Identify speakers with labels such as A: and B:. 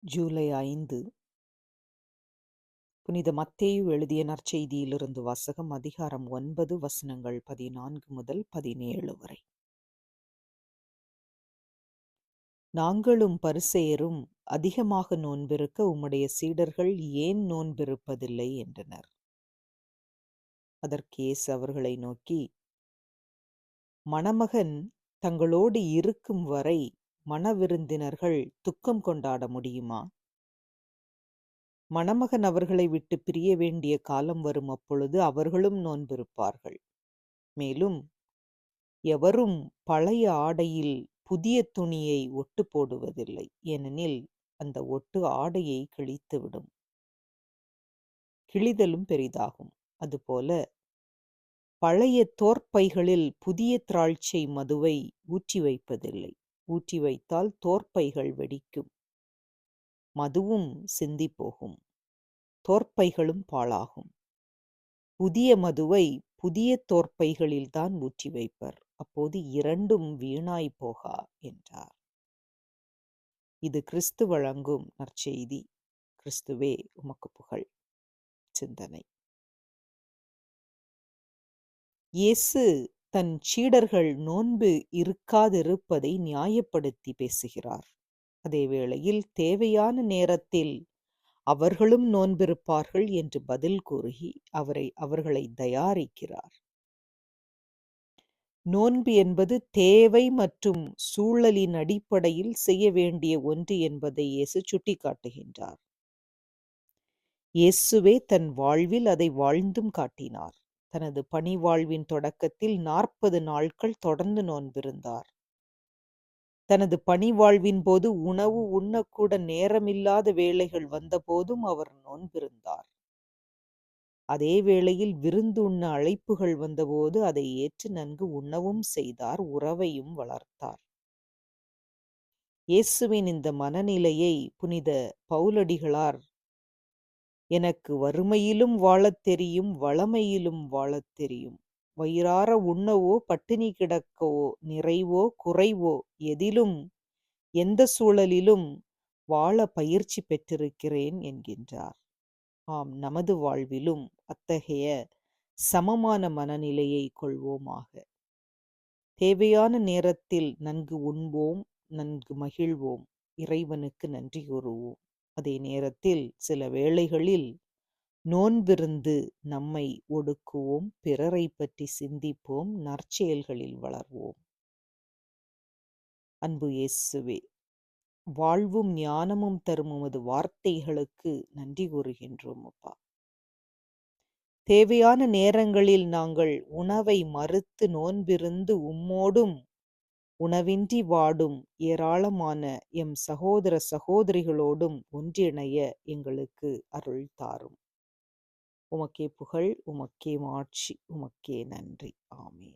A: ஜூலை 5 புனித மத்தேயு எழுதிய நற்செய்தியிலிருந்து வாசகம். அதிகாரம் 9 வசனங்கள் 14 முதல் 17 வரை. நாங்களும் பரிசேயரும் அதிகமாக நோன்பிருக்க உம்முடைய சீடர்கள் ஏன் நோன்பிருப்பதில்லை என்றனர். அதற்கு இயேசு அவர்களை நோக்கி, மணமகன் தங்களோடு இருக்கும் வரை மணவிருந்தினர்கள் துக்கம் கொண்டாட முடியுமா? மணமகன் அவர்களை விட்டு பிரிய வேண்டிய காலம் வரும், அப்பொழுது அவர்களும் நோன்பிருப்பார்கள். மேலும் எவரும் பழைய ஆடையில் புதிய துணியை ஒட்டு போடுவதில்லை, ஏனெனில் அந்த ஒட்டு ஆடையை கிழித்துவிடும், கிழிதலும் பெரிதாகும். அதுபோல பழைய தோற்பைகளில் புதிய திராட்சை மதுவை ஊற்றி வைப்பதில்லை. ஊற்றி வைத்தால் தோற்பைகள் வெடிக்கும், மதுவும் சிந்தி போகும், தோற்பைகளும் பாழாகும். புதிய மதுவை புதிய தோற்பைகளில்தான் ஊற்றி வைப்பர், அப்போது இரண்டும் வீணாய் போகா என்றார். இது கிறிஸ்து வழங்கும் நற்செய்தி. கிறிஸ்துவே உமக்கு புகழ். சிந்தனை. இயேசு தன் சீடர்கள் நோன்பு இருக்காதிருப்பதை நியாயப்படுத்தி பேசுகிறார். அதே வேளையில் தேவையான நேரத்தில் அவர்களும் நோன்பிருப்பார்கள் என்று பதில் கூறி அவர்களை தயாரிக்கிறார். நோன்பு என்பது தேவை மற்றும் சூழலின் அடிப்படையில் செய்ய வேண்டிய ஒன்று என்பதை இயேசு சுட்டிக்காட்டுகின்றார். இயேசுவே தன் வாழ்வில் அதை வாழ்ந்தும் காட்டினார். தனது பணி வாழ்வின் தொடக்கத்தில் 40 நாட்கள் தொடர்ந்து நோன்பிருந்தார். தனது பணி வாழ்வின் போது உணவு உண்ணக்கூட நேரமில்லாத வேளைகள் வந்தபோதும் அவர் நோன்பிருந்தார். அதே வேளையில் விருந்து உண்ண அழைப்புகள் வந்தபோது அதை ஏற்று நன்கு உண்ணவும் செய்தார், உறவையும் வளர்த்தார். இயேசுவின் இந்த மனநிலையை புனித பவுலடிகளார், எனக்கு வறுமையிலும் வாழத் தெரியும், வளமையிலும் வாழத் தெரியும், வயிறார உண்ணவோ பட்டினி கிடக்கவோ நிறைவோ குறைவோ எதிலும் எந்த சூழலிலும் வாழ பயிற்சி பெற்றிருக்கிறேன் என்கின்றார். ஆம், நமது வாழ்விலும் அத்தகைய சமமான மனநிலையை கொள்வோமாக. தேவையான நேரத்தில் நன்கு உண்போம், நன்கு மகிழ்வோம், இறைவனுக்கு நன்றி கூறுவோம். அதே நேரத்தில் சில வேளைகளில் நோன்பிருந்து நம்மை ஒடுக்குவோம், பிறரை பற்றி சிந்திப்போம், நற்செயல்களில் வளர்வோம். அன்பு இயேசுவே, வாழ்வும் ஞானமும் தரும் உமது வார்த்தைகளுக்கு நன்றி கூறுகின்றோம் அப்பா. தேவையான நேரங்களில் நாங்கள் உணவை மறுத்து நோன்பிருந்து உம்மோடும் உணவின்றி வாடும் ஏராளமான எம் சகோதர சகோதரிகளோடும் ஒன்றிணைய எங்களுக்கு அருள் தாரும். உமக்கே புகழ், உமக்கே மாட்சி, உமக்கே நன்றி. ஆமீன்.